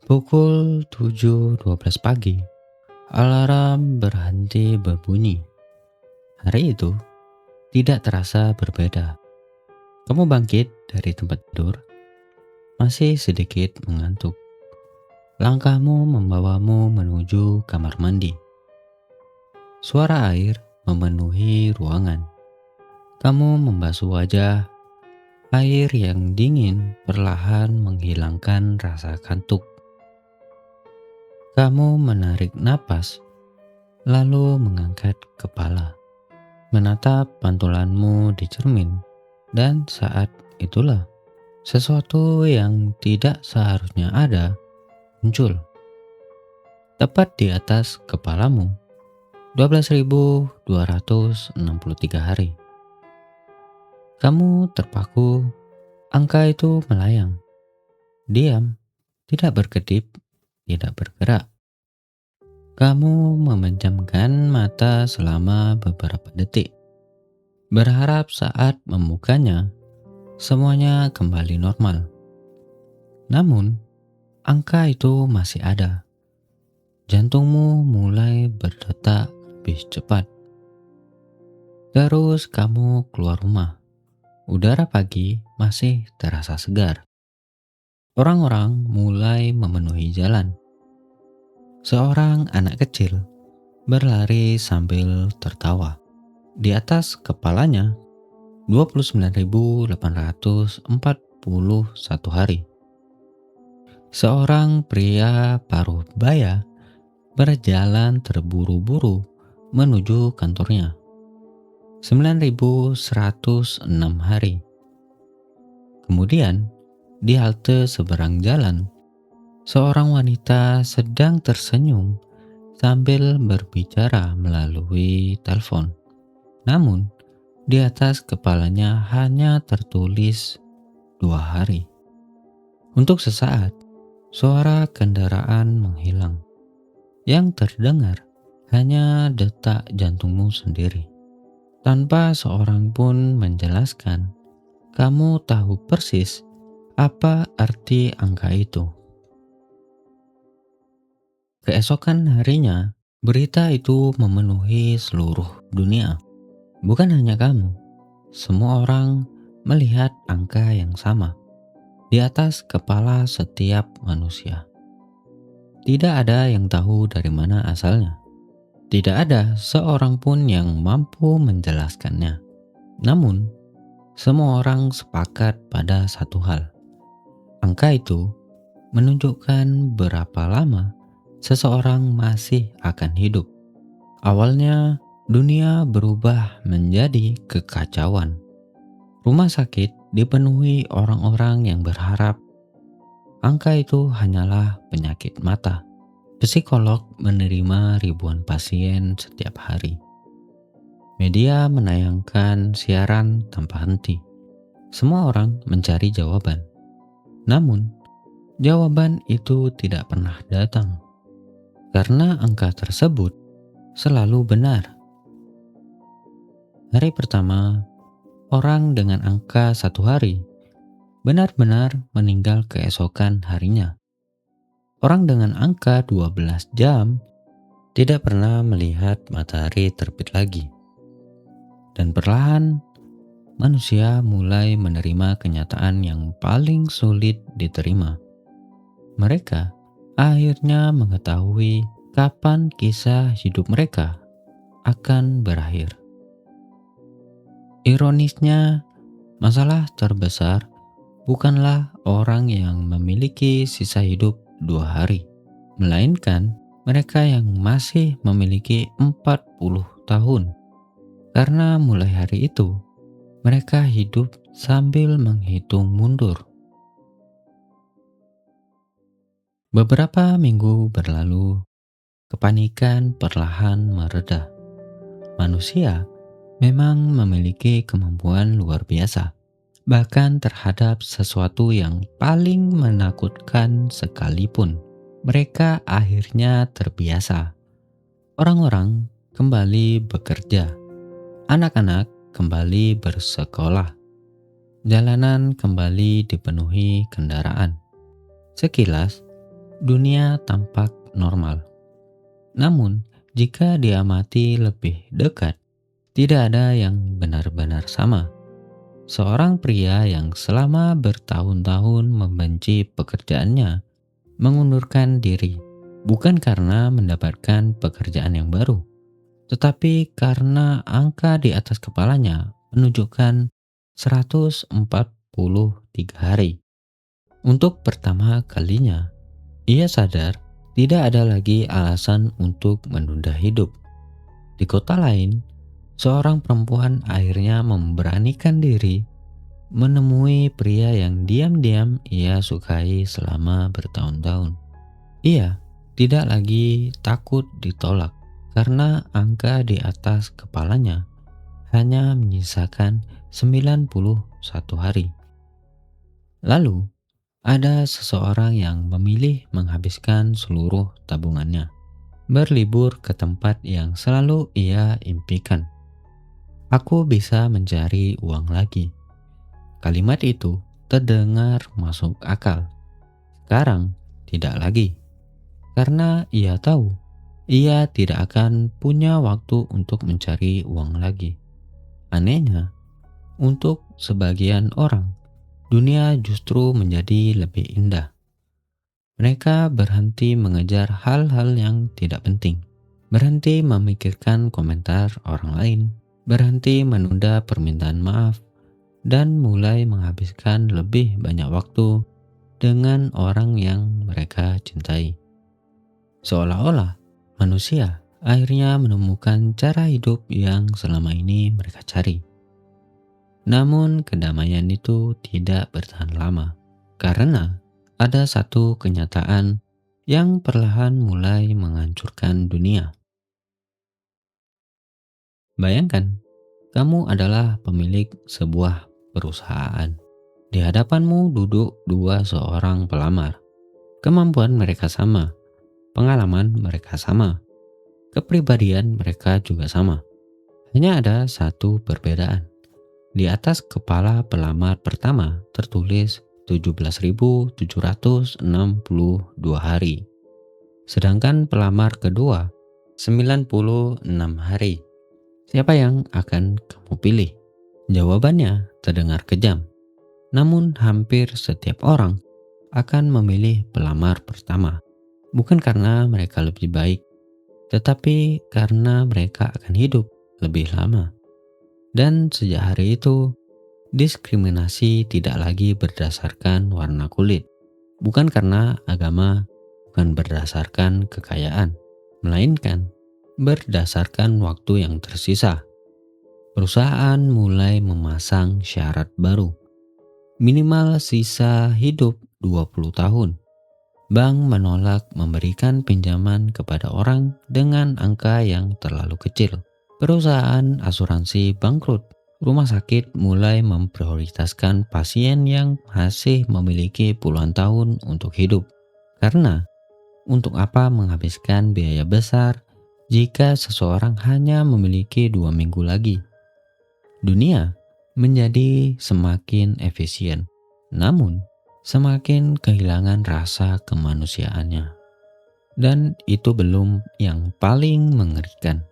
Pukul 7.12 pagi, alarm berhenti berbunyi. Hari itu tidak terasa berbeda. Kamu bangkit dari tempat tidur, masih sedikit mengantuk. Langkahmu membawamu menuju kamar mandi. Suara air memenuhi ruangan. Kamu membasuh wajah. Air yang dingin perlahan menghilangkan rasa kantuk. Kamu menarik napas, lalu mengangkat kepala, menatap pantulanmu di cermin, dan saat itulah sesuatu yang tidak seharusnya ada muncul. Tepat di atas kepalamu, 12.263 hari. Kamu terpaku, angka itu melayang, diam, tidak berkedip, tidak bergerak. Kamu memejamkan mata selama beberapa detik, berharap saat membukanya, semuanya kembali normal. Namun, angka itu masih ada. Jantungmu mulai berdetak lebih cepat. Terus kamu keluar rumah. Udara pagi masih terasa segar. Orang-orang mulai memenuhi jalan. Seorang anak kecil berlari sambil tertawa. Di atas kepalanya 29.841 hari. Seorang pria paruh baya berjalan terburu-buru menuju kantornya. 9.106 hari. Kemudian, di halte seberang jalan, seorang wanita sedang tersenyum sambil berbicara melalui telepon. Namun, di atas kepalanya hanya tertulis 2 hari. Untuk sesaat, suara kendaraan menghilang. Yang terdengar hanya detak jantungmu sendiri. Tanpa seorang pun menjelaskan, kamu tahu persis apa arti angka itu. Keesokan harinya, berita itu memenuhi seluruh dunia. Bukan hanya kamu, semua orang melihat angka yang sama di atas kepala setiap manusia. Tidak ada yang tahu dari mana asalnya. Tidak ada seorang pun yang mampu menjelaskannya. Namun, semua orang sepakat pada satu hal. Angka itu menunjukkan berapa lama seseorang masih akan hidup. Awalnya, dunia berubah menjadi kekacauan. Rumah sakit dipenuhi orang-orang yang berharap angka itu hanyalah penyakit mata. Psikolog menerima ribuan pasien setiap hari. Media menayangkan siaran tanpa henti. Semua orang mencari jawaban. Namun, jawaban itu tidak pernah datang. Karena angka tersebut selalu benar. Hari pertama, orang dengan angka 1 hari benar-benar meninggal keesokan harinya. Orang dengan angka 12 jam tidak pernah melihat matahari terbit lagi. Dan perlahan, manusia mulai menerima kenyataan yang paling sulit diterima. Mereka akhirnya mengetahui kapan kisah hidup mereka akan berakhir. Ironisnya, masalah terbesar bukanlah orang yang memiliki sisa hidup 2 hari, melainkan mereka yang masih memiliki 40 tahun. Karena mulai hari itu, mereka hidup sambil menghitung mundur. Beberapa minggu berlalu, kepanikan perlahan mereda. Manusia memang memiliki kemampuan luar biasa, bahkan terhadap sesuatu yang paling menakutkan sekalipun. Mereka akhirnya terbiasa. Orang-orang kembali bekerja. Anak-anak kembali bersekolah. Jalanan kembali dipenuhi kendaraan. Sekilas, dunia tampak normal. Namun, jika diamati lebih dekat, tidak ada yang benar-benar sama. Seorang pria yang selama bertahun-tahun membenci pekerjaannya mengundurkan diri, bukan karena mendapatkan pekerjaan yang baru, tetapi karena angka di atas kepalanya menunjukkan 143 hari. Untuk pertama kalinya, ia sadar tidak ada lagi alasan untuk menunda hidup. Di kota lain, seorang perempuan akhirnya memberanikan diri menemui pria yang diam-diam ia sukai selama bertahun-tahun. Ia tidak lagi takut ditolak karena angka di atas kepalanya hanya menyisakan 91 hari. Lalu, ada seseorang yang memilih menghabiskan seluruh tabungannya, berlibur ke tempat yang selalu ia impikan. Aku bisa mencari uang lagi. Kalimat itu terdengar masuk akal. Sekarang tidak lagi, karena ia tahu ia tidak akan punya waktu untuk mencari uang lagi. Anehnya, untuk sebagian orang, dunia justru menjadi lebih indah. Mereka berhenti mengejar hal-hal yang tidak penting, berhenti memikirkan komentar orang lain, berhenti menunda permintaan maaf, dan mulai menghabiskan lebih banyak waktu dengan orang yang mereka cintai. Seolah-olah manusia akhirnya menemukan cara hidup yang selama ini mereka cari. Namun kedamaian itu tidak bertahan lama, karena ada satu kenyataan yang perlahan mulai menghancurkan dunia. Bayangkan, kamu adalah pemilik sebuah perusahaan. Di hadapanmu duduk seorang pelamar. Kemampuan mereka sama, pengalaman mereka sama, kepribadian mereka juga sama. Hanya ada satu perbedaan. Di atas kepala pelamar pertama tertulis 17.762 hari. Sedangkan pelamar kedua 96 hari. Siapa yang akan kamu pilih? Jawabannya terdengar kejam. Namun hampir setiap orang akan memilih pelamar pertama. Bukan karena mereka lebih baik, tetapi karena mereka akan hidup lebih lama. Dan sejak hari itu, diskriminasi tidak lagi berdasarkan warna kulit. Bukan karena agama, bukan berdasarkan kekayaan, melainkan berdasarkan waktu yang tersisa. Perusahaan mulai memasang syarat baru. Minimal sisa hidup 20 tahun. Bank menolak memberikan pinjaman kepada orang dengan angka yang terlalu kecil. Perusahaan asuransi bangkrut. Rumah sakit mulai memprioritaskan pasien yang masih memiliki puluhan tahun untuk hidup. Karena untuk apa menghabiskan biaya besar jika seseorang hanya memiliki 2 minggu lagi? Dunia menjadi semakin efisien, namun semakin kehilangan rasa kemanusiaannya. Dan itu belum yang paling mengerikan.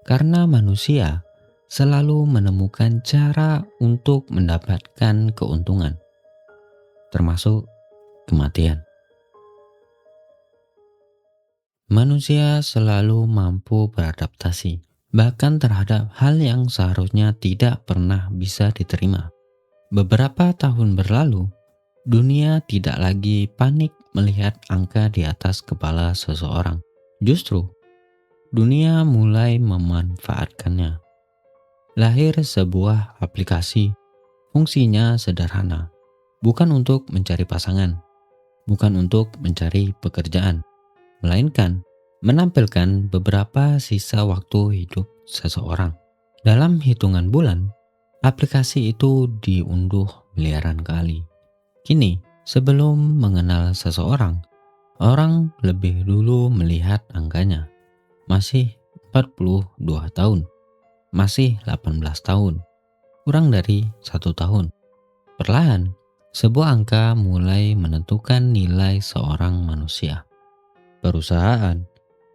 Karena manusia selalu menemukan cara untuk mendapatkan keuntungan, termasuk kematian. Manusia selalu mampu beradaptasi, bahkan terhadap hal yang seharusnya tidak pernah bisa diterima. Beberapa tahun berlalu, dunia tidak lagi panik melihat angka di atas kepala seseorang. Justru, dunia mulai memanfaatkannya. Lahir sebuah aplikasi, fungsinya sederhana, bukan untuk mencari pasangan, bukan untuk mencari pekerjaan, melainkan menampilkan beberapa sisa waktu hidup seseorang. Dalam hitungan bulan, aplikasi itu diunduh miliaran kali. Kini, sebelum mengenal seseorang, orang lebih dulu melihat angkanya. Masih 42 tahun, masih 18 tahun, kurang dari 1 tahun. Perlahan, Sebuah angka mulai menentukan nilai seorang manusia. Perusahaan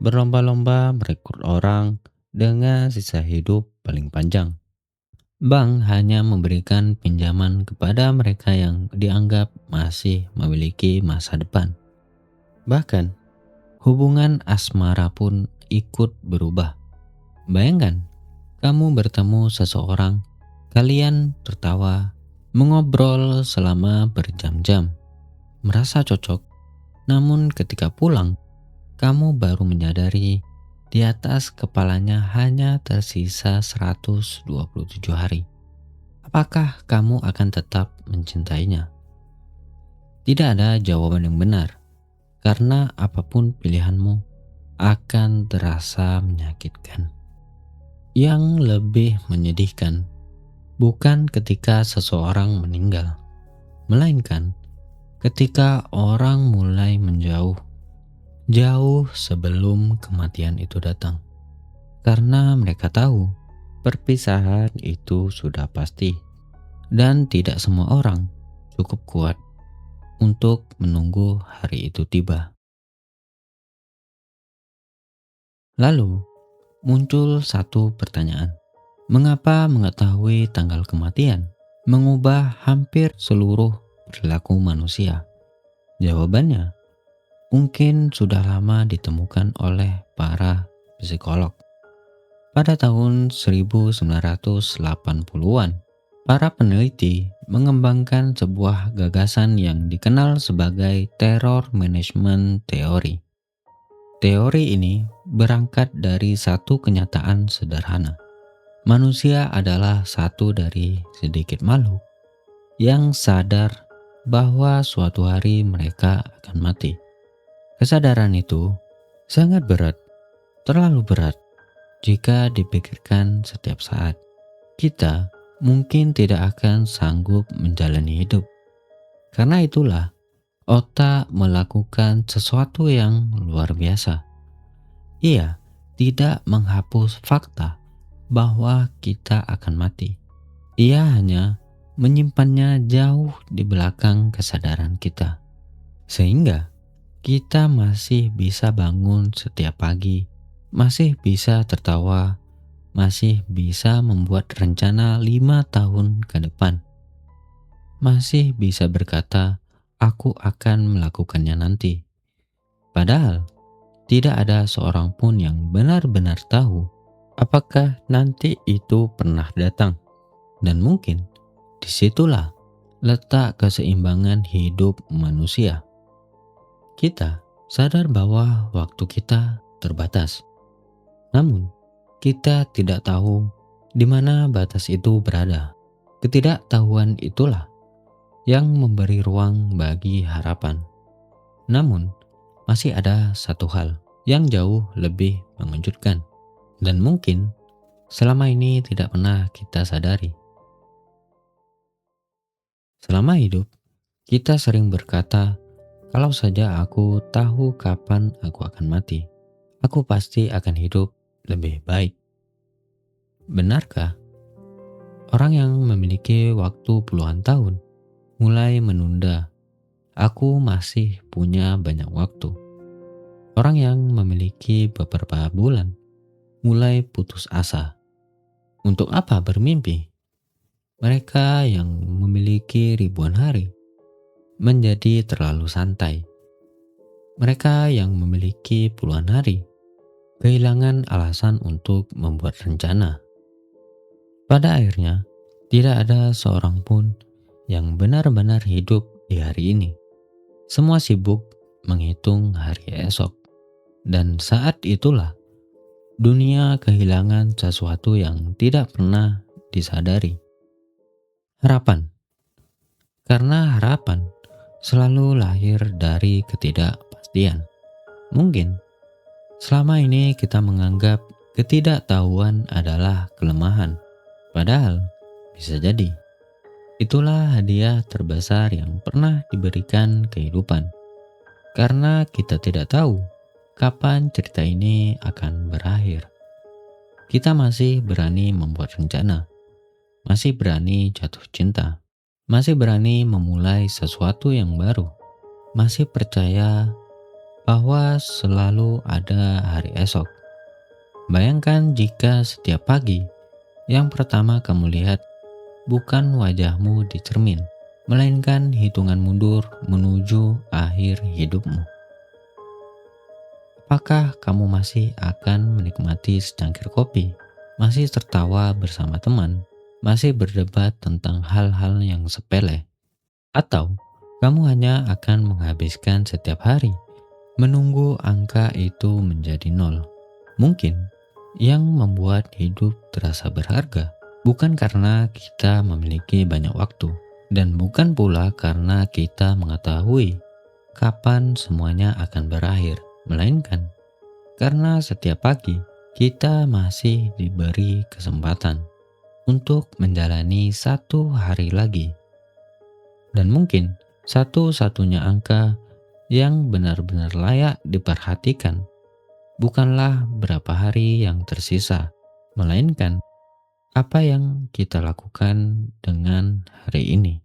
berlomba-lomba merekrut orang dengan sisa hidup paling panjang. Bank hanya memberikan pinjaman kepada mereka yang dianggap masih memiliki masa depan. Bahkan, hubungan asmara pun ikut berubah. Bayangkan, kamu bertemu seseorang, kalian tertawa, mengobrol selama berjam-jam, merasa cocok. Namun ketika pulang, kamu baru menyadari di atas kepalanya hanya tersisa 127 hari. Apakah kamu akan tetap mencintainya? Tidak ada jawaban yang benar, karena apapun pilihanmu akan terasa menyakitkan. Yang lebih menyedihkan bukan ketika seseorang meninggal, melainkan ketika orang mulai menjauh, jauh sebelum kematian itu datang. Karena mereka tahu perpisahan itu sudah pasti, dan tidak semua orang cukup kuat untuk menunggu hari itu tiba. Lalu muncul satu pertanyaan. Mengapa mengetahui tanggal kematian mengubah hampir seluruh perilaku manusia? Jawabannya mungkin sudah lama ditemukan oleh para psikolog. Pada tahun 1980-an, para peneliti mengembangkan sebuah gagasan yang dikenal sebagai terror management theory. Teori ini berangkat dari satu kenyataan sederhana. Manusia adalah satu dari sedikit makhluk yang sadar bahwa suatu hari mereka akan mati. Kesadaran itu sangat berat, terlalu berat jika dipikirkan setiap saat. Kita mungkin tidak akan sanggup menjalani hidup. Karena itulah, otak melakukan sesuatu yang luar biasa. Ia tidak menghapus fakta bahwa kita akan mati. Ia hanya menyimpannya jauh di belakang kesadaran kita. Sehingga kita masih bisa bangun setiap pagi, masih bisa tertawa, masih bisa membuat rencana 5 tahun ke depan. Masih bisa berkata, aku akan melakukannya nanti. Padahal, tidak ada seorang pun yang benar-benar tahu apakah nanti itu pernah datang. Dan mungkin disitulah letak keseimbangan hidup manusia. Kita sadar bahwa waktu kita terbatas. Namun, kita tidak tahu di mana batas itu berada. Ketidaktahuan itulah yang memberi ruang bagi harapan. Namun, masih ada satu hal yang jauh lebih mengejutkan dan mungkin selama ini tidak pernah kita sadari. Selama hidup, kita sering berkata, kalau saja aku tahu kapan aku akan mati, aku pasti akan hidup lebih baik. Benarkah? Orang yang memiliki waktu puluhan tahun mulai menunda, aku masih punya banyak waktu. Orang yang memiliki beberapa bulan mulai putus asa. Untuk apa bermimpi? Mereka yang memiliki ribuan hari menjadi terlalu santai. Mereka yang memiliki puluhan hari kehilangan alasan untuk membuat rencana. Pada akhirnya, tidak ada seorang pun yang benar-benar hidup di hari ini. Semua sibuk menghitung hari esok. Dan saat itulah dunia kehilangan sesuatu yang tidak pernah disadari. Harapan. Karena harapan selalu lahir dari ketidakpastian. Mungkin selama ini kita menganggap ketidaktahuan adalah kelemahan. Padahal bisa jadi itulah hadiah terbesar yang pernah diberikan kehidupan. Karena kita tidak tahu kapan cerita ini akan berakhir. Kita masih berani membuat rencana, masih berani jatuh cinta, masih berani memulai sesuatu yang baru, masih percaya bahwa selalu ada hari esok. Bayangkan jika setiap pagi yang pertama kamu lihat bukan wajahmu di cermin, melainkan hitungan mundur menuju akhir hidupmu. Apakah kamu masih akan menikmati secangkir kopi, masih tertawa bersama teman, masih berdebat tentang hal-hal yang sepele? Atau kamu hanya akan menghabiskan setiap hari menunggu angka itu menjadi nol? Mungkin yang membuat hidup terasa berharga bukan karena kita memiliki banyak waktu, dan bukan pula karena kita mengetahui kapan semuanya akan berakhir, melainkan karena setiap pagi kita masih diberi kesempatan untuk menjalani satu hari lagi. Dan mungkin satu-satunya angka yang benar-benar layak diperhatikan bukanlah berapa hari yang tersisa, melainkan apa yang kita lakukan dengan hari ini.